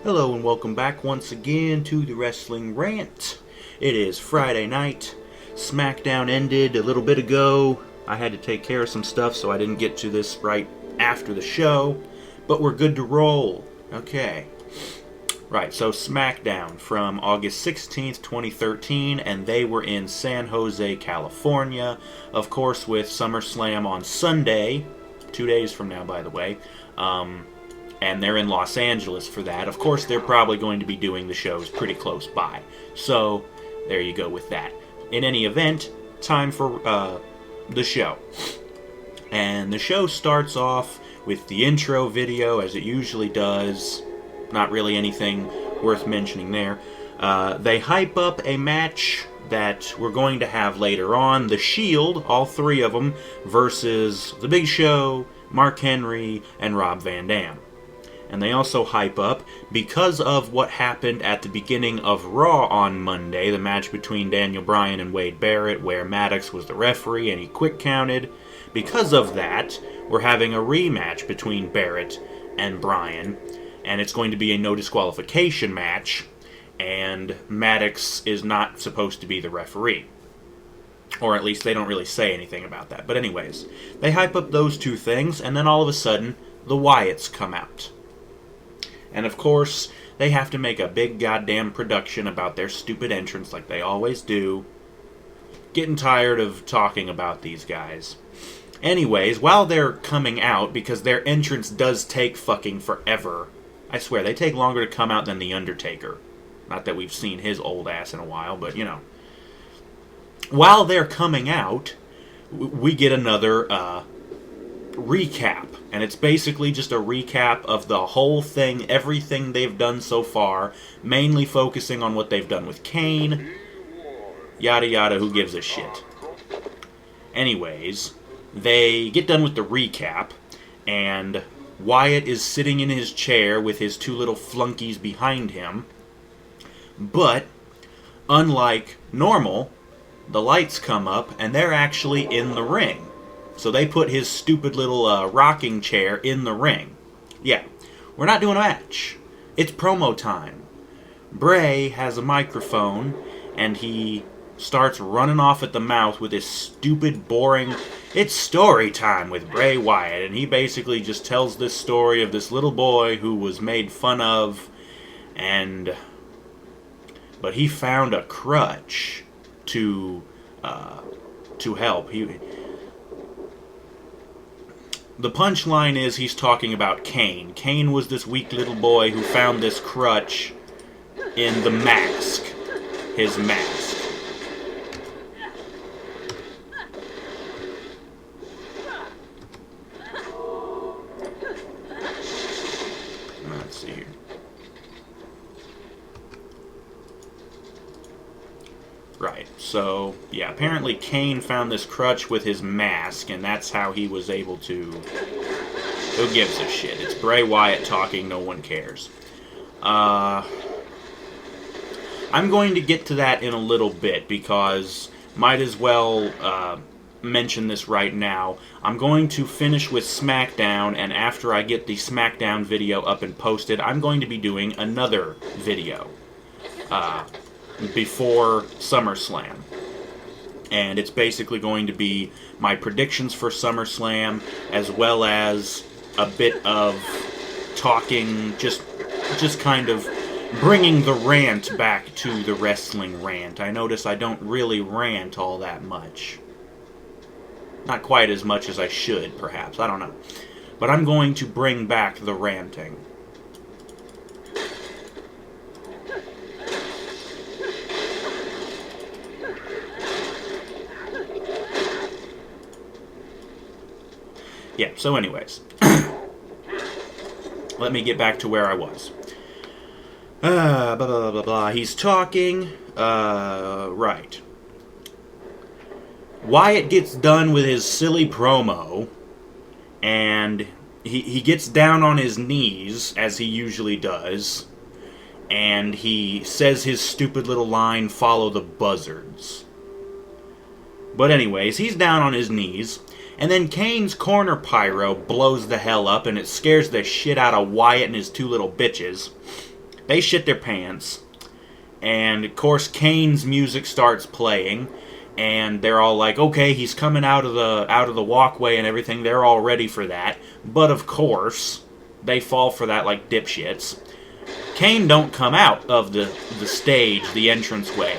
Hello and welcome back once again to the Wrestling Rant. It is Friday night. SmackDown ended a little bit ago. I had to take care of some stuff, so I didn't get to this right after the show. But we're good to roll. Okay. Right, so SmackDown from August 16th, 2013, and they were in San Jose, California. Of course, with SummerSlam on Sunday, 2 days from now, by the way. And they're in Los Angeles for that. Of course, they're probably going to be doing the shows pretty close by. So, there you go with that. In any event, time for the show. And the show starts off with the intro video, as it usually does. Not really anything worth mentioning there. They hype up a match that we're going to have later on. The Shield, all three of them, versus The Big Show, Mark Henry, and Rob Van Dam. And they also hype up, because of what happened at the beginning of Raw on Monday, the match between Daniel Bryan and Wade Barrett, where Maddox was the referee and he quick counted. Because of that, we're having a rematch between Barrett and Bryan, and it's going to be a no disqualification match, and Maddox is not supposed to be the referee. Or at least they don't really say anything about that. But anyways, they hype up those two things, and then all of a sudden, the Wyatts come out. And of course, they have to make a big goddamn production about their stupid entrance like they always do. Getting tired of talking about these guys. Anyways, while they're coming out, because their entrance does take fucking forever. I swear, they take longer to come out than The Undertaker. Not that we've seen his old ass in a while, but you know. While they're coming out, we get another recap. And it's basically just a recap of the whole thing, everything they've done so far, mainly focusing on what they've done with Kane, yada yada, who gives a shit. Anyways, they get done with the recap, and Wyatt is sitting in his chair with his two little flunkies behind him, but, unlike normal, the lights come up, and they're actually in the ring. So they put his stupid little rocking chair in the ring. Yeah, we're not doing a match. It's promo time. Bray has a microphone, and he starts running off at the mouth with his stupid, boring... It's story time with Bray Wyatt, and he basically just tells this story of this little boy who was made fun of, and... But he found a crutch to help. The punchline is he's talking about Kane. Kane was this weak little boy who found this crutch in the mask. His mask. Let's see here. Right, so, yeah, apparently Kane found this crutch with his mask, and that's how he was able to... Who gives a shit? It's Bray Wyatt talking, no one cares. I'm going to get to that in a little bit, because might as well mention this right now. I'm going to finish with SmackDown, and after I get the SmackDown video up and posted, I'm going to be doing another video. Before SummerSlam. And it's basically going to be my predictions for SummerSlam, as well as a bit of talking, just kind of bringing the rant back to the Wrestling Rant. I notice I don't really rant all that much. Not quite as much as I should, perhaps. I don't know. But I'm going to bring back the ranting. Yeah, so anyways. Let me get back to where I was. Blah, blah, blah, blah. He's talking. Right. Wyatt gets done with his silly promo, and he gets down on his knees, as he usually does, and he says his stupid little line, "Follow the buzzards." But anyways, he's down on his knees, and then Kane's corner pyro blows the hell up, and it scares the shit out of Wyatt and his two little bitches. they shit their pants. And, of course, Kane's music starts playing. And they're all like, okay, he's coming out of the walkway and everything. They're all ready for that. But, of course, they fall for that like dipshits. Kane don't come out of the stage, the entranceway.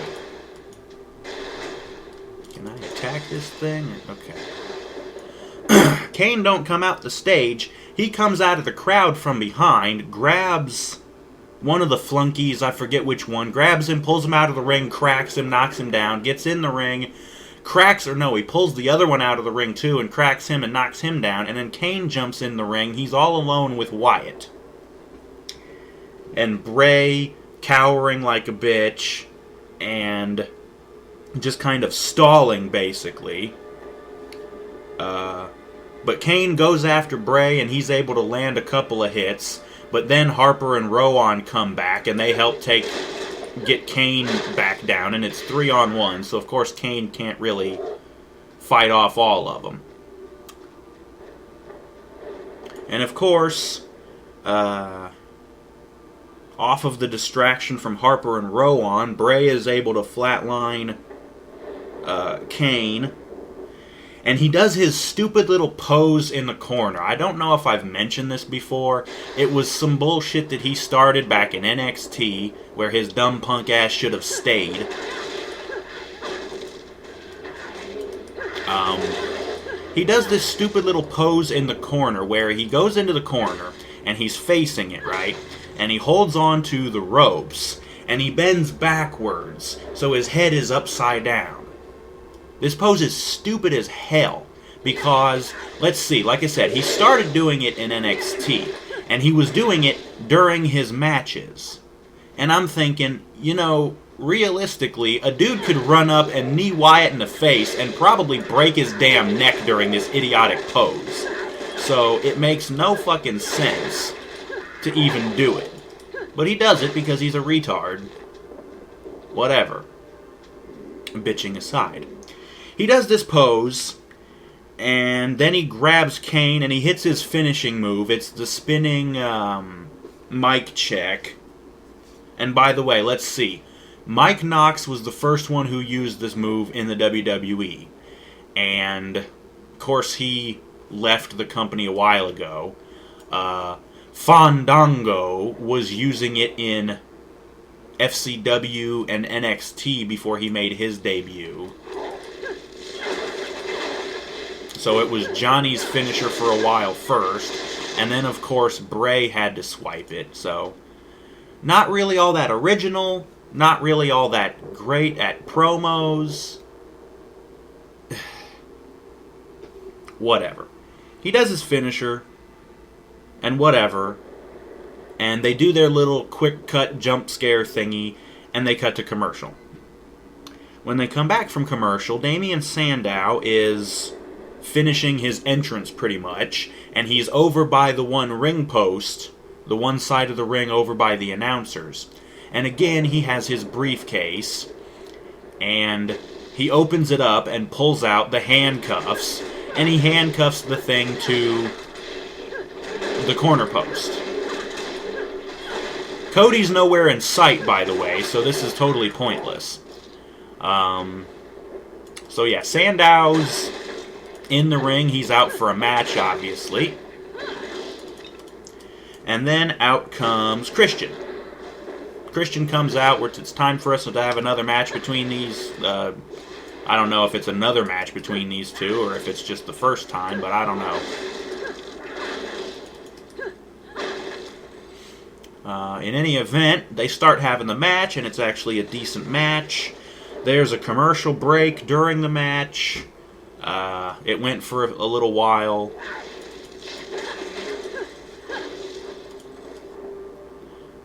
Can I attack this thing? Okay. Kane don't come out the stage. He comes out of the crowd from behind, grabs one of the flunkies, I forget which one, grabs him, pulls him out of the ring, cracks him, knocks him down, gets in the ring, he pulls the other one out of the ring too and cracks him and knocks him down, and then Kane jumps in the ring. He's all alone with Wyatt. And Bray, cowering like a bitch, and just kind of stalling, basically. But Kane goes after Bray, and he's able to land a couple of hits. But then Harper and Rowan come back, and they help get Kane back down, and it's 3-on-1. So, of course, Kane can't really fight off all of them. And, of course, off of the distraction from Harper and Rowan, Bray is able to flatline Kane. And he does his stupid little pose in the corner. I don't know if I've mentioned this before. It was some bullshit that he started back in NXT, where his dumb punk ass should have stayed. He does this stupid little pose in the corner, where he goes into the corner, and he's facing it, right? And he holds on to the ropes, and he bends backwards, so his head is upside down. This pose is stupid as hell, because, let's see, like I said, he started doing it in NXT, and he was doing it during his matches. And I'm thinking, realistically, a dude could run up and knee Wyatt in the face and probably break his damn neck during this idiotic pose. So it makes no fucking sense to even do it. But he does it because he's a retard. Whatever. Bitching aside. He does this pose, and then he grabs Kane, and he hits his finishing move. It's the spinning mic check. And by the way, let's see. Mike Knox was the first one who used this move in the WWE. And, of course, he left the company a while ago. Fandango was using it in FCW and NXT before he made his debut. So it was Johnny's finisher for a while first, and then of course Bray had to swipe it, so not really all that original, not really all that great at promos. Whatever. He does his finisher, and whatever, and they do their little quick cut jump scare thingy, and they cut to commercial. When they come back from commercial, Damien Sandow is finishing his entrance pretty much, and he's over by the one ring post, the one side of the ring over by the announcers. And again, he has his briefcase, and he opens it up and pulls out the handcuffs, and he handcuffs the thing to the corner post. Cody's nowhere in sight, by the way, so this is totally pointless. So yeah, Sandow's in the ring. He's out for a match, obviously. And then out comes Christian. Christian comes out, where it's time for us to have another match between these. I don't know if it's another match between these two, or if it's just the first time, but I don't know. In any event, they start having the match, and it's actually a decent match. There's a commercial break during the match. It went for a little while.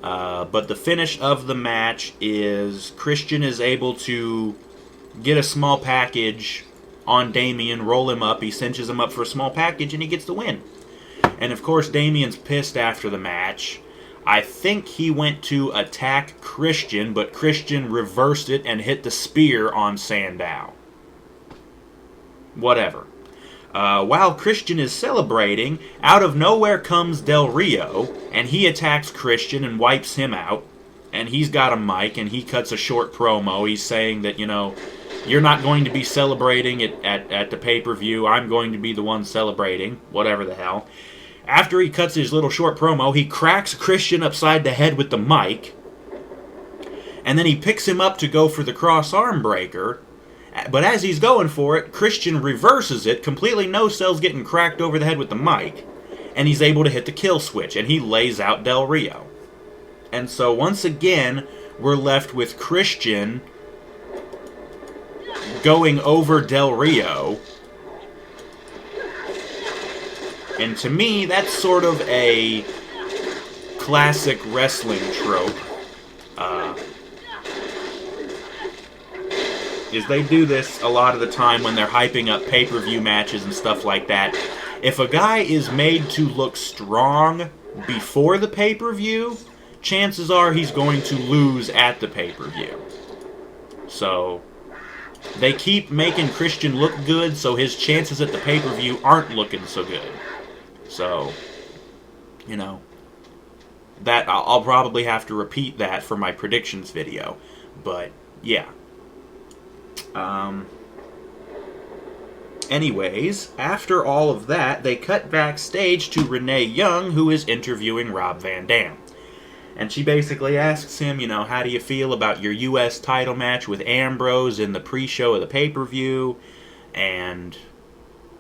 But the finish of the match is Christian is able to get a small package on Damien, roll him up, he cinches him up for a small package, and he gets the win. And of course, Damien's pissed after the match. I think he went to attack Christian, but Christian reversed it and hit the spear on Sandow. Whatever. While Christian is celebrating, out of nowhere comes Del Rio, and he attacks Christian and wipes him out. and he's got a mic, and he cuts a short promo. He's saying that, you're not going to be celebrating it at the pay-per-view. I'm going to be the one celebrating, whatever the hell. After he cuts his little short promo, he cracks Christian upside the head with the mic, and then he picks him up to go for the cross-arm breaker. But as he's going for it, Christian reverses it, completely no-sells getting cracked over the head with the mic, and he's able to hit the kill switch, and he lays out Del Rio. And so once again, we're left with Christian going over Del Rio. And to me, that's sort of a classic wrestling trope. Is they do this a lot of the time when they're hyping up pay-per-view matches and stuff like that. If a guy is made to look strong before the pay-per-view, chances are he's going to lose at the pay-per-view. So they keep making Christian look good, so his chances at the pay-per-view aren't looking so good. So, that I'll probably have to repeat that for my predictions video. But, yeah. Anyways, after all of that, they cut backstage to Renee Young, who is interviewing Rob Van Dam. And she basically asks him, how do you feel about your U.S. title match with Ambrose in the pre-show of the pay-per-view? And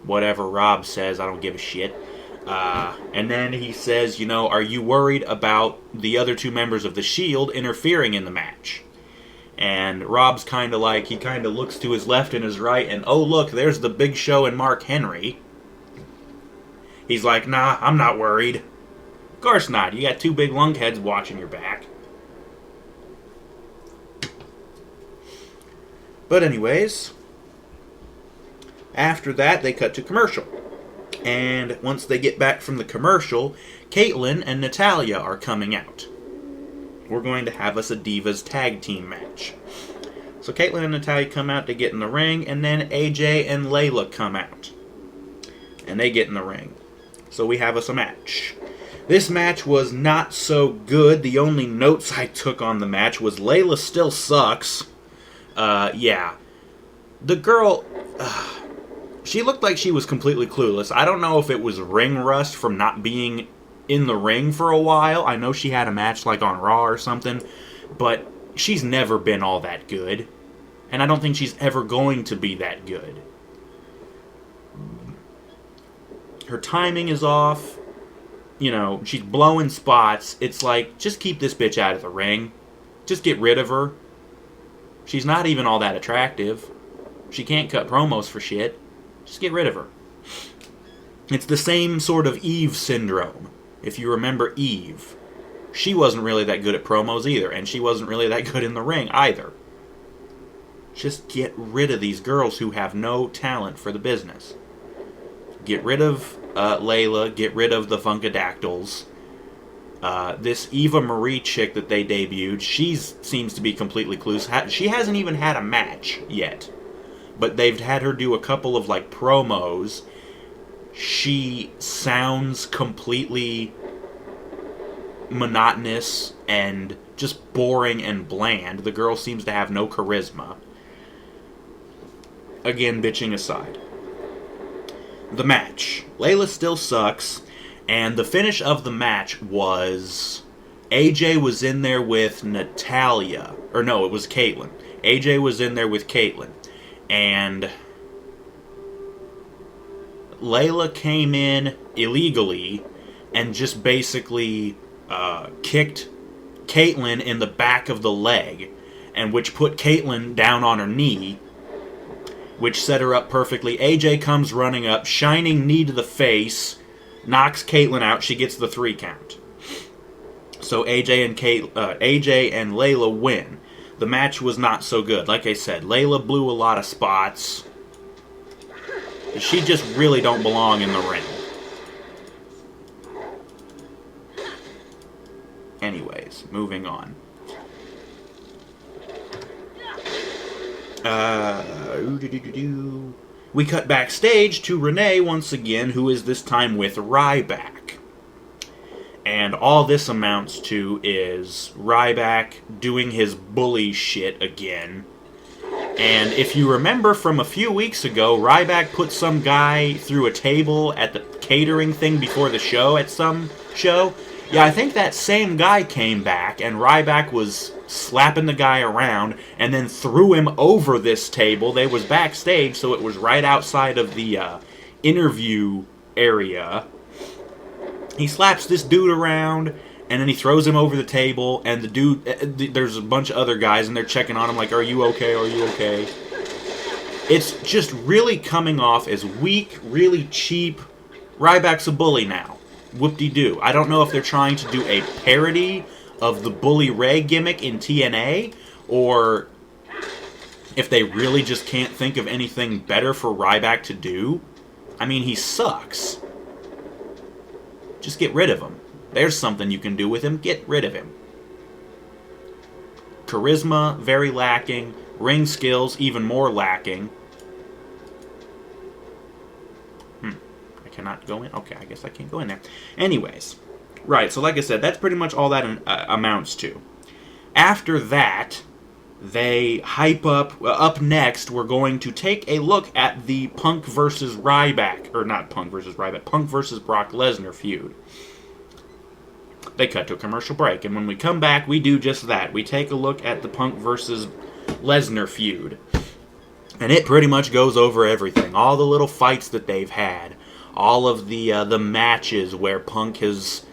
whatever Rob says, I don't give a shit. And then he says, are you worried about the other two members of the Shield interfering in the match? And Rob's kind of like, he kind of looks to his left and his right, and oh look, there's the Big Show and Mark Henry. He's like, nah, I'm not worried. Of course not, you got two big lunkheads watching your back. But anyways, after that they cut to commercial. And once they get back from the commercial, Kaitlyn and Natalya are coming out. We're going to have us a Divas tag team match. So Kaitlyn and Natalya come out to get in the ring, and then AJ and Layla come out. And they get in the ring. So we have us a match. This match was not so good. The only notes I took on the match was Layla still sucks. Yeah. The girl, she looked like she was completely clueless. I don't know if it was ring rust from not being in the ring for a while. I know she had a match like on Raw or something, but she's never been all that good. And I don't think she's ever going to be that good. Her timing is off. She's blowing spots. It's like, just keep this bitch out of the ring. Just get rid of her. She's not even all that attractive. She can't cut promos for shit. Just get rid of her. It's the same sort of Eve syndrome. If you remember Eve, she wasn't really that good at promos either, and she wasn't really that good in the ring either. Just get rid of these girls who have no talent for the business. Get rid of Layla, get rid of the Funkadactyls. This Eva Marie chick that they debuted, she seems to be completely clueless. She hasn't even had a match yet, but they've had her do a couple of promos. She sounds completely monotonous and just boring and bland. The girl seems to have no charisma. Again, bitching aside. The match. Layla still sucks, and the finish of the match was AJ was in there with Natalya. Or no, it was Kaitlyn. AJ was in there with Kaitlyn. And Layla came in illegally and just basically kicked Kaitlyn in the back of the leg, and which put Kaitlyn down on her knee, which set her up perfectly. AJ comes running up, shining knee to the face, knocks Kaitlyn out. She gets the 3 count. So AJ and Layla win. The match was not so good. Like I said, Layla blew a lot of spots. She just really don't belong in the ring. Anyways, moving on. We cut backstage to Renee once again, who is this time with Ryback. And all this amounts to is Ryback doing his bully shit again. And if you remember from a few weeks ago, Ryback put some guy through a table at the catering thing before the show at some show. Yeah, I think that same guy came back, and Ryback was slapping the guy around, and then threw him over this table. They was backstage, so it was right outside of the interview area. He slaps this dude around, and then he throws him over the table, and the dude, there's a bunch of other guys, and they're checking on him like, are you okay, are you okay? It's just really coming off as weak, really cheap. Ryback's a bully now. Whoop-de-doo. I don't know if they're trying to do a parody of the Bully Ray gimmick in TNA, or if they really just can't think of anything better for Ryback to do. I mean, he sucks. Just get rid of him. There's something you can do with him. Get rid of him. Charisma, very lacking. Ring skills, even more lacking. I cannot go in? Okay, I guess I can't go in there. Anyways. Right, so like I said, that's pretty much all that amounts to. After that, they hype up. Up next, we're going to take a look at the Punk versus Ryback. Or not Punk versus Ryback. Punk versus Brock Lesnar feud. They cut to a commercial break, and when we come back, we do just that. We take a look at the Punk versus Lesnar feud. And it pretty much goes over everything. All the little fights that they've had. All of the matches where Punk has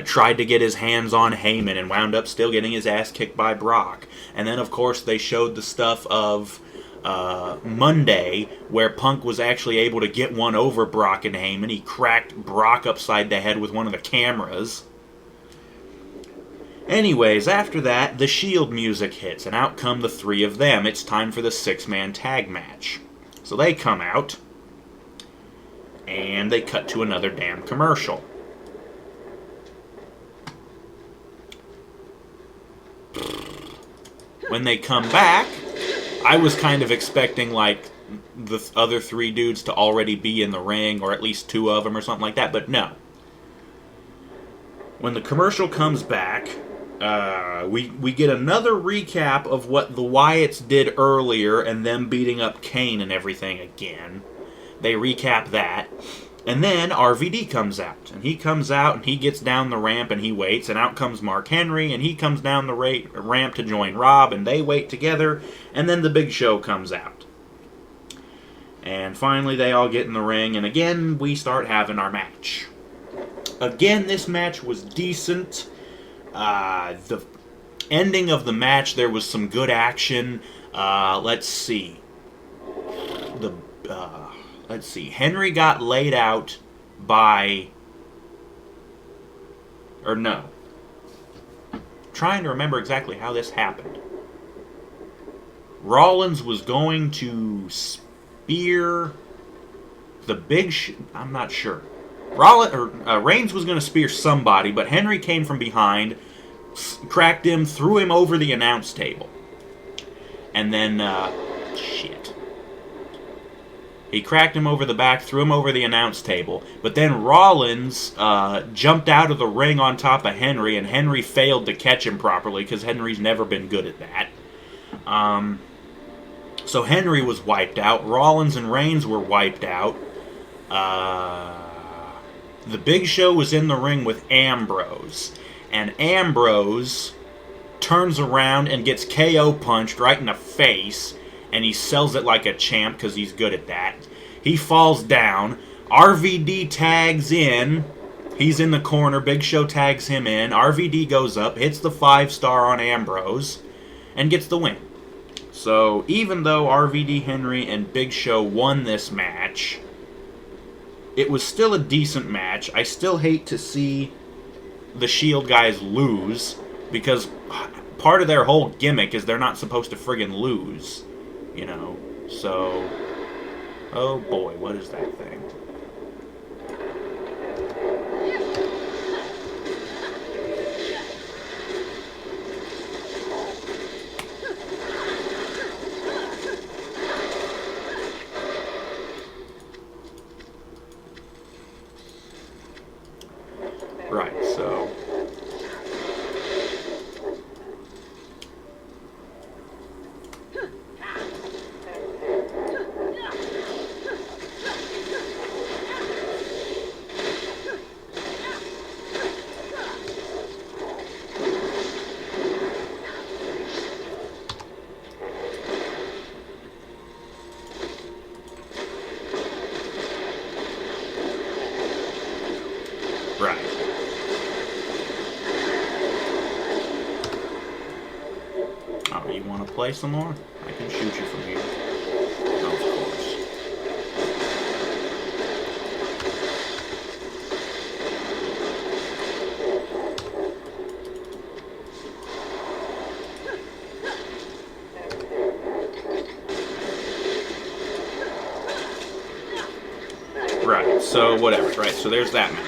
tried to get his hands on Heyman and wound up still getting his ass kicked by Brock. And then, of course, they showed the stuff of Monday where Punk was actually able to get one over Brock and Heyman. He cracked Brock upside the head with one of the cameras. Anyways, after that, the Shield music hits, and out come the three of them. It's time for the six-man tag match. So they come out, and they cut to another damn commercial. When they come back, I was kind of expecting, like, the other three dudes to already be in the ring, or at least two of them or something like that, but no. When the commercial comes back, we get another recap of what the Wyatts did earlier and them beating up Kane and everything again. They recap that. And then RVD comes out. And he comes out and he gets down the ramp and he waits. And out comes Mark Henry and he comes down the ramp to join Rob. And they wait together. And then the Big Show comes out. And finally they all get in the ring. And again we start having our match. Again, this match was decent. The ending of the match, there was some good action. Let's see. Henry got laid out by... Or no. Trying to remember exactly how this happened. Rollins was going to spear the Big Show. I'm not sure. Reigns was going to spear somebody, but Henry came from behind, cracked him, threw him over the announce table. And then, he cracked him over the back, threw him over the announce table. But then Rollins jumped out of the ring on top of Henry, and Henry failed to catch him properly, because Henry's never been good at that. So Henry was wiped out. Rollins and Reigns were wiped out. The Big Show was in the ring with Ambrose. And Ambrose turns around and gets KO punched right in the face. And he sells it like a champ because he's good at that. He falls down. RVD tags in. He's in the corner. Big Show tags him in. RVD goes up, hits the 5-star on Ambrose, and gets the win. So even though RVD, Henry, and Big Show won this match, it was still a decent match. I still hate to see the Shield guys lose, because part of their whole gimmick is they're not supposed to friggin' lose. You know, so... Oh boy, what is that thing? Right, so... Oh, you want to play some more? I can shoot you from here. Of course. Right, so whatever, right, so there's that match.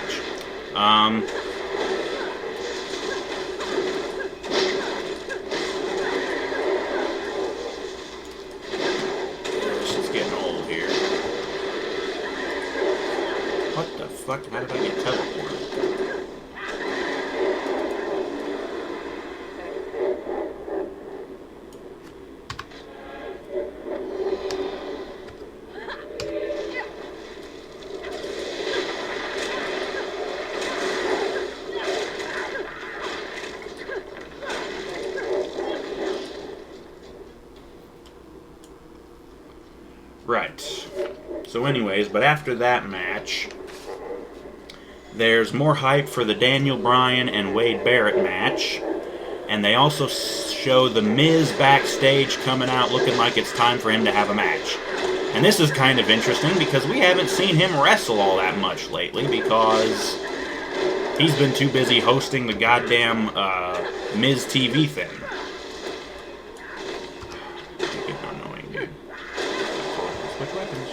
This is getting old here. What the fuck? How did I get teleported? Right. So anyways, but after that match, there's more hype for the Daniel Bryan and Wade Barrett match. And they also show The Miz backstage coming out looking like it's time for him to have a match. And this is kind of interesting because we haven't seen him wrestle all that much lately because he's been too busy hosting the goddamn Miz TV thing. Switch weapons.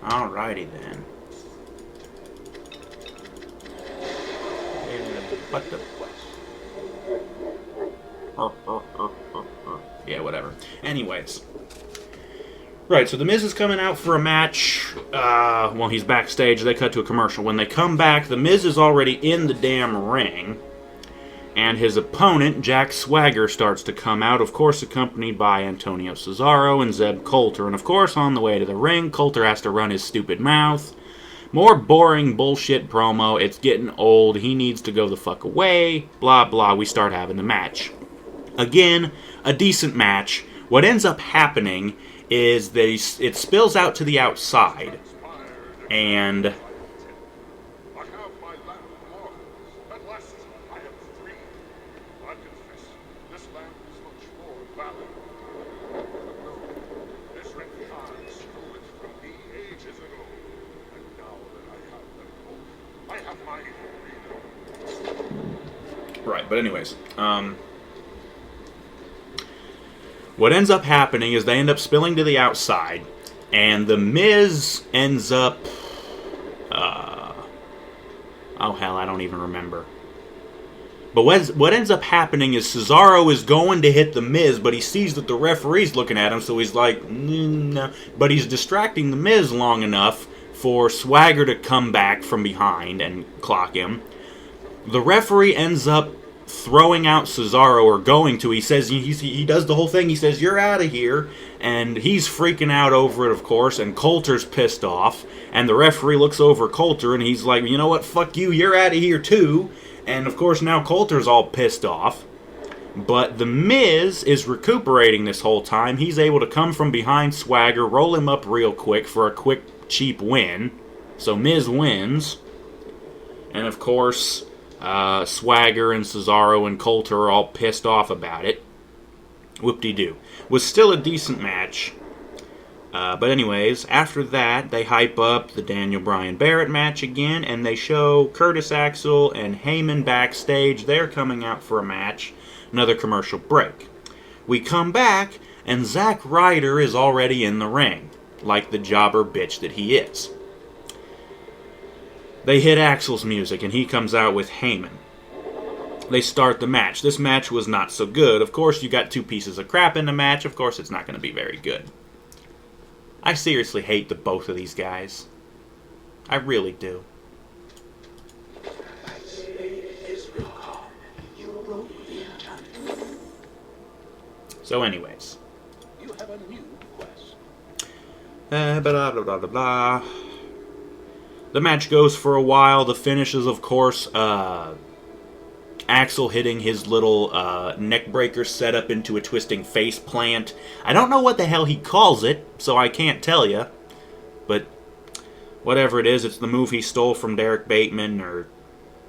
Alrighty then. What the? Yeah, whatever. Anyways. Right, so The Miz is coming out for a match. Well, he's backstage. They cut to a commercial. When they come back, The Miz is already in the damn ring. And his opponent, Jack Swagger, starts to come out, of course accompanied by Antonio Cesaro and Zeb Coulter. And of course, on the way to the ring, Coulter has to run his stupid mouth. More boring bullshit promo. It's getting old. He needs to go the fuck away. Blah, blah. We start having the match. Again, a decent match. What ends up happening is that it spills out to the outside. And right, but anyways, what ends up happening is they end up spilling to the outside, and The Miz ends up, oh hell, I don't even remember. But what ends up happening is Cesaro is going to hit The Miz, but he sees that the referee's looking at him, so he's like, no. But he's distracting The Miz long enough for Swagger to come back from behind and clock him. The referee ends up throwing out Cesaro, or going to. He says, he does the whole thing. He says, "You're out of here." And he's freaking out over it, of course, and Coulter's pissed off. And the referee looks over Coulter, and he's like, "You know what? Fuck you. You're out of here, too." And, of course, now Coulter's all pissed off. But The Miz is recuperating this whole time. He's able to come from behind Swagger, roll him up real quick for a quick, cheap win. So Miz wins. And, of course, Swagger and Cesaro and Coulter are all pissed off about it. Whoop-de-doo. Was still a decent match. But anyways, after that, they hype up the Daniel Bryan Barrett match again, and they show Curtis Axel and Heyman backstage. They're coming out for a match. Another commercial break. We come back, and Zack Ryder is already in the ring, like the jobber bitch that he is. They hit Axel's music, and he comes out with Heyman. They start the match. This match was not so good. Of course, you got two pieces of crap in the match. Of course, it's not going to be very good. I seriously hate the both of these guys. I really do. So anyways. You have a new quest. Blah, blah, blah, blah, blah. The match goes for a while. The finish is, of course, Axel hitting his little neck breaker setup into a twisting face plant. I don't know what the hell he calls it, so I can't tell you. But whatever it is, it's the move he stole from Derek Bateman or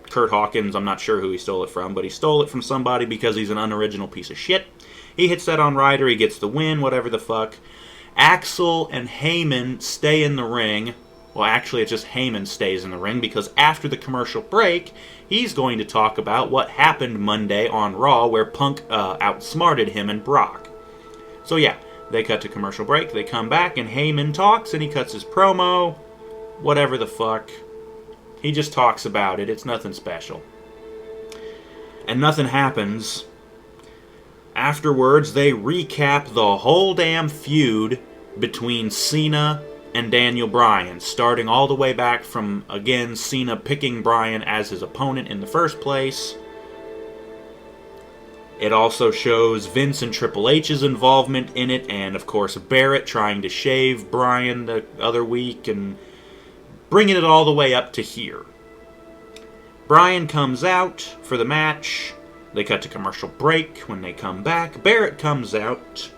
Kurt Hawkins. I'm not sure who he stole it from, but he stole it from somebody because he's an unoriginal piece of shit. He hits that on Ryder, he gets the win, whatever the fuck. Axel and Heyman stay in the ring. Well, actually, it's just Heyman stays in the ring because after the commercial break, he's going to talk about what happened Monday on Raw where Punk outsmarted him and Brock. So yeah, they cut to commercial break, they come back, and Heyman talks, and he cuts his promo. Whatever the fuck. He just talks about it. It's nothing special. And nothing happens. Afterwards, they recap the whole damn feud between Cena and Daniel Bryan, starting all the way back from, again, Cena picking Bryan as his opponent in the first place. It also shows Vince and Triple H's involvement in it, and of course Barrett trying to shave Bryan the other week, and bringing it all the way up to here. Bryan comes out for the match. They cut to commercial break. When they come back, Barrett comes out.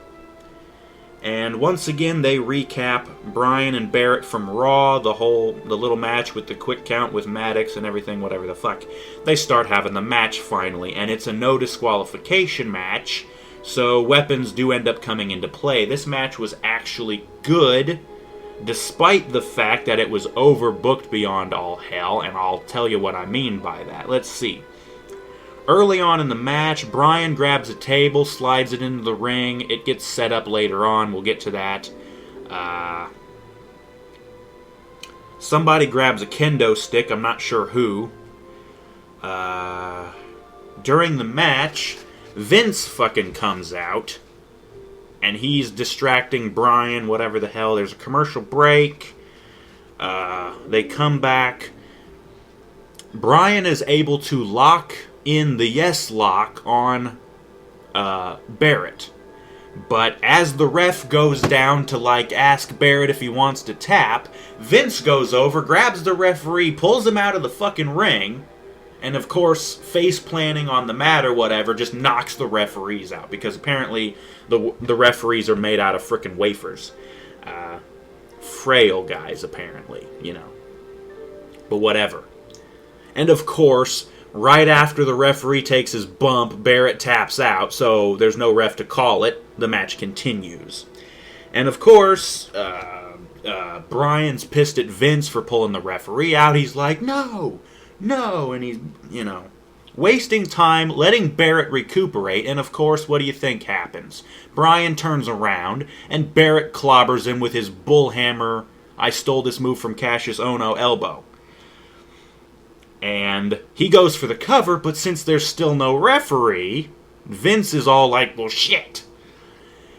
And once again, they recap Bryan and Barrett from Raw, the little match with the quick count with Maddox and everything, whatever the fuck. They start having the match finally, and it's a no disqualification match, so weapons do end up coming into play. This match was actually good, despite the fact that it was overbooked beyond all hell, and I'll tell you what I mean by that. Let's see. Early on in the match, Bryan grabs a table, slides it into the ring. It gets set up later on. We'll get to that. Somebody grabs a kendo stick. I'm not sure who. During the match, Vince fucking comes out. And he's distracting Bryan, whatever the hell. There's a commercial break. They come back. Bryan is able to lock in the yes lock on Barrett. But as the ref goes down to ask Barrett if he wants to tap, Vince goes over, grabs the referee, pulls him out of the fucking ring, and of course, face planting on the mat or whatever, just knocks the referees out, because apparently the referees are made out of frickin' wafers. Frail guys, apparently, But whatever. And of course, right after the referee takes his bump, Barrett taps out, so there's no ref to call it. The match continues. And of course, Bryan's pissed at Vince for pulling the referee out. He's like, no, and he's, wasting time, letting Barrett recuperate, and of course, what do you think happens? Bryan turns around, and Barrett clobbers him with his bullhammer, I stole this move from Cassius Ohno elbow. And he goes for the cover, but since there's still no referee, Vince is all like, well, shit.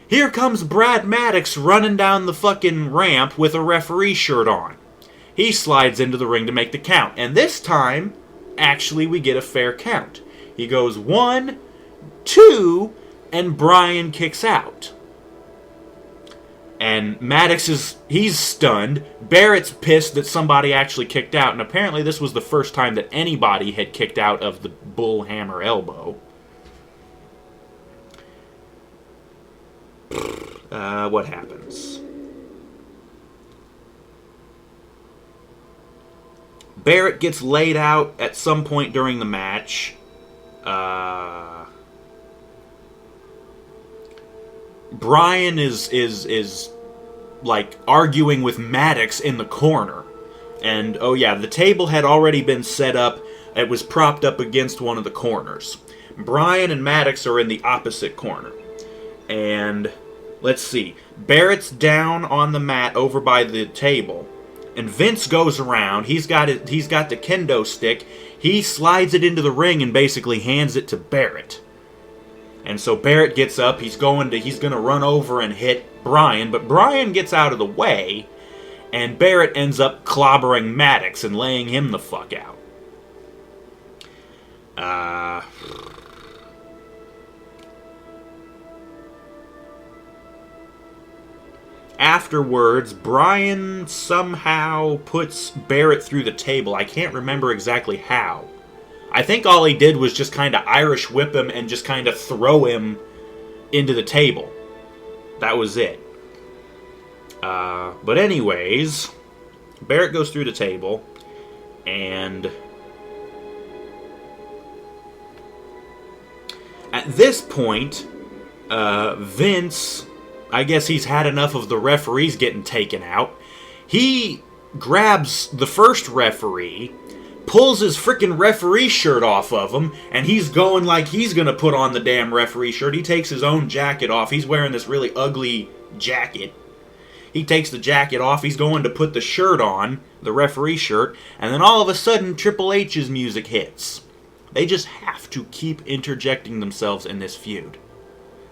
Here comes Brad Maddox running down the fucking ramp with a referee shirt on. He slides into the ring to make the count. And this time, actually, we get a fair count. He goes 1, 2, and Bryan kicks out. And Maddox he's stunned. Barrett's pissed that somebody actually kicked out. And apparently this was the first time that anybody had kicked out of the bullhammer elbow. What happens? Barrett gets laid out at some point during the match. Bryan is arguing with Maddox in the corner. And, oh yeah, the table had already been set up. It was propped up against one of the corners. Bryan and Maddox are in the opposite corner. And, let's see. Barrett's down on the mat over by the table. And Vince goes around. He's got the kendo stick. He slides it into the ring and basically hands it to Barrett. And so Barrett gets up. He's going to run over and hit Bryan, but Bryan gets out of the way, and Barrett ends up clobbering Maddox and laying him the fuck out. Afterwards, Bryan somehow puts Barrett through the table. I can't remember exactly how. I think all he did was just kind of Irish whip him and just kind of throw him into the table. That was it. But anyways, Barrett goes through the table, and at this point, Vince, I guess he's had enough of the referees getting taken out. He grabs the first referee, pulls his freaking referee shirt off of him, and he's going like he's going to put on the damn referee shirt. He takes his own jacket off. He's wearing this really ugly jacket. He takes the jacket off. He's going to put the shirt on, the referee shirt, and then all of a sudden Triple H's music hits. They just have to keep interjecting themselves in this feud.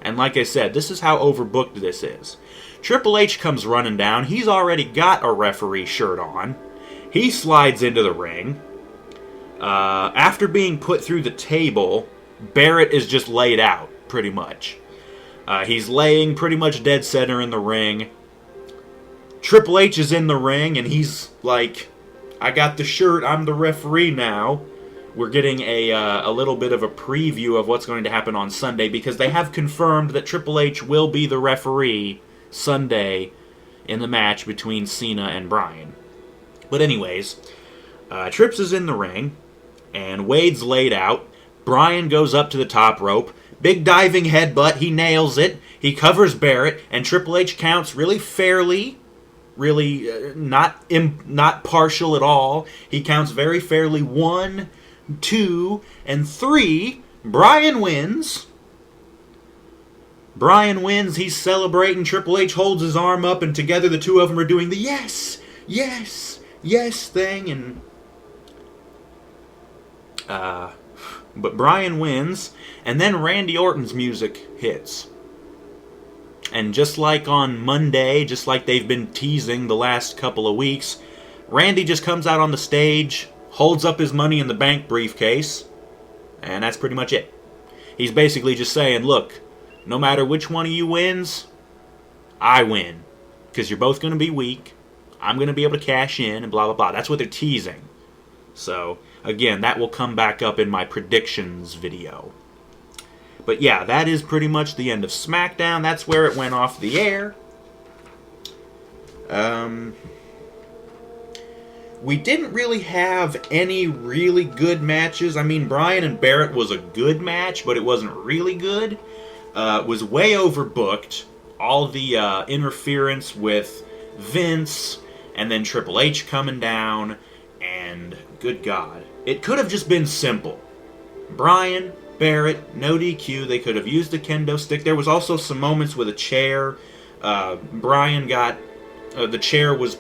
And like I said, this is how overbooked this is. Triple H comes running down. He's already got a referee shirt on. He slides into the ring. After being put through the table, Barrett is just laid out, pretty much. He's laying pretty much dead center in the ring. Triple H is in the ring, and he's like, I got the shirt, I'm the referee now. We're getting a little bit of a preview of what's going to happen on Sunday, because they have confirmed that Triple H will be the referee Sunday in the match between Cena and Bryan. But anyways, Trips is in the ring, and Wade's laid out. Bryan goes up to the top rope. Big diving headbutt, he nails it. He covers Barrett, and Triple H counts really fairly. Really not partial at all. He counts very fairly. 1, 2, and 3. Bryan wins. Bryan wins. He's celebrating. Triple H holds his arm up, and together the two of them are doing the yes, yes, yes thing. And but Bryan wins, and then Randy Orton's music hits. And just like on Monday, just like they've been teasing the last couple of weeks, Randy just comes out on the stage, holds up his Money in the Bank briefcase, and that's pretty much it. He's basically just saying, look, no matter which one of you wins, I win. Because you're both going to be weak, I'm going to be able to cash in, and blah, blah, blah. That's what they're teasing. So, again, that will come back up in my predictions video. But yeah, that is pretty much the end of SmackDown. That's where it went off the air. We didn't really have any really good matches. I mean, Bryan and Barrett was a good match, but it wasn't really good. It was way overbooked. All the interference with Vince, and then Triple H coming down, and good God. It could have just been simple. Bryan, Barrett, no DQ. They could have used the kendo stick. There was also some moments with a chair. Bryan got... the chair was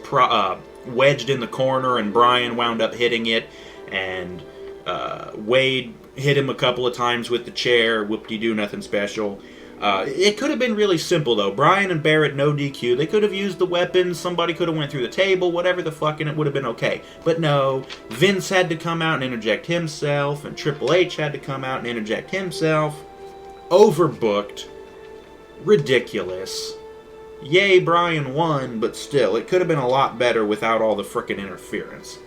wedged in the corner, and Bryan wound up hitting it. And Wade hit him a couple of times with the chair. Whoop-de-doo, nothing special. It could have been really simple, though. Bryan and Barrett, no DQ. They could have used the weapons. Somebody could have went through the table. Whatever the fuck, and it would have been okay. But no, Vince had to come out and interject himself, and Triple H had to come out and interject himself. Overbooked. Ridiculous. Yay, Bryan won, but still, it could have been a lot better without all the frickin' interference.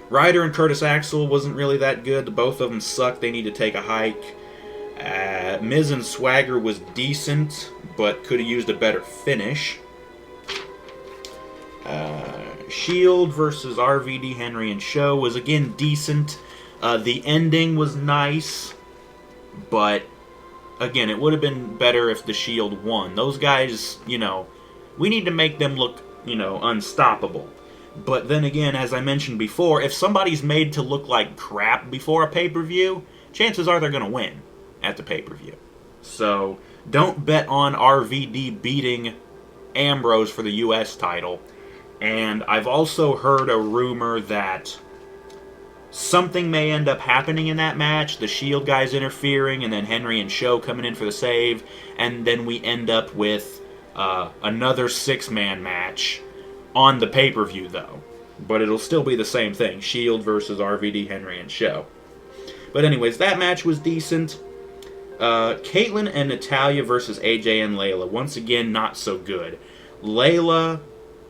Ryder and Curtis Axel wasn't really that good. The both of them sucked. They need to take a hike. Miz and Swagger was decent, but could have used a better finish. Shield versus RVD, Henry, and Show was again decent. The ending was nice, but again, it would have been better if the Shield won. Those guys, we need to make them look, unstoppable. But then again, as I mentioned before, if somebody's made to look like crap before a pay-per-view, chances are they're going to win at the pay-per-view. So, don't bet on RVD beating Ambrose for the US title. And I've also heard a rumor that something may end up happening in that match. The Shield guys interfering, and then Henry and Show coming in for the save. And then we end up with another six-man match on the pay-per-view, though. But it'll still be the same thing. Shield versus RVD, Henry, and Show. But anyways, that match was decent. Caitlyn and Natalya versus AJ and Layla. Once again, not so good. Layla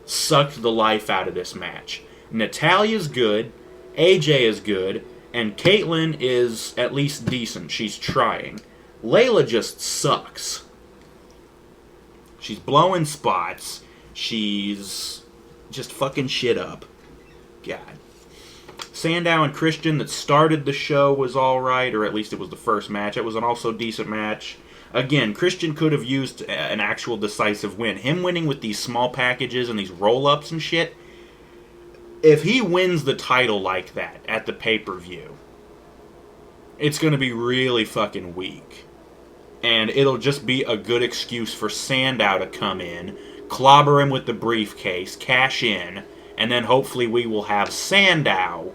sucked the life out of this match. Natalya's good, AJ is good, and Caitlyn is at least decent. She's trying. Layla just sucks. She's blowing spots. She's just fucking shit up. God. Sandow and Christian that started the show was alright, or at least it was the first match. It was an also decent match. Again, Christian could have used an actual decisive win. Him winning with these small packages and these roll-ups and shit, if he wins the title like that at the pay-per-view, it's going to be really fucking weak. And it'll just be a good excuse for Sandow to come in, clobber him with the briefcase, cash in, and then hopefully we will have Sandow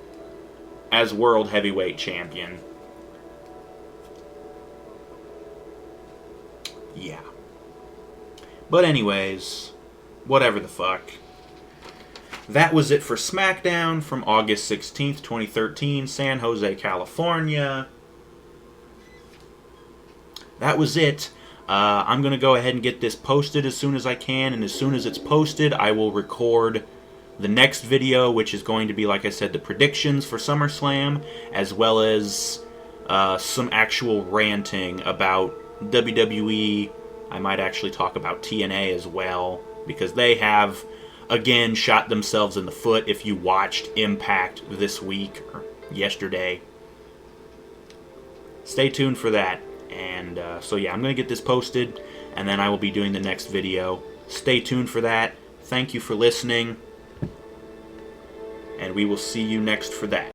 as World Heavyweight Champion. Yeah. But anyways, whatever the fuck. That was it for SmackDown from August 16th, 2013, San Jose, California. That was it. I'm going to go ahead and get this posted as soon as I can, and as soon as it's posted, I will record the next video, which is going to be, like I said, the predictions for SummerSlam, as well as some actual ranting about WWE. I might actually talk about TNA as well, because they have, again, shot themselves in the foot. If you watched Impact this week, or yesterday, stay tuned for that. And so yeah, I'm going to get this posted, and then I will be doing the next video. Stay tuned for that. Thank you for listening, and we will see you next for that.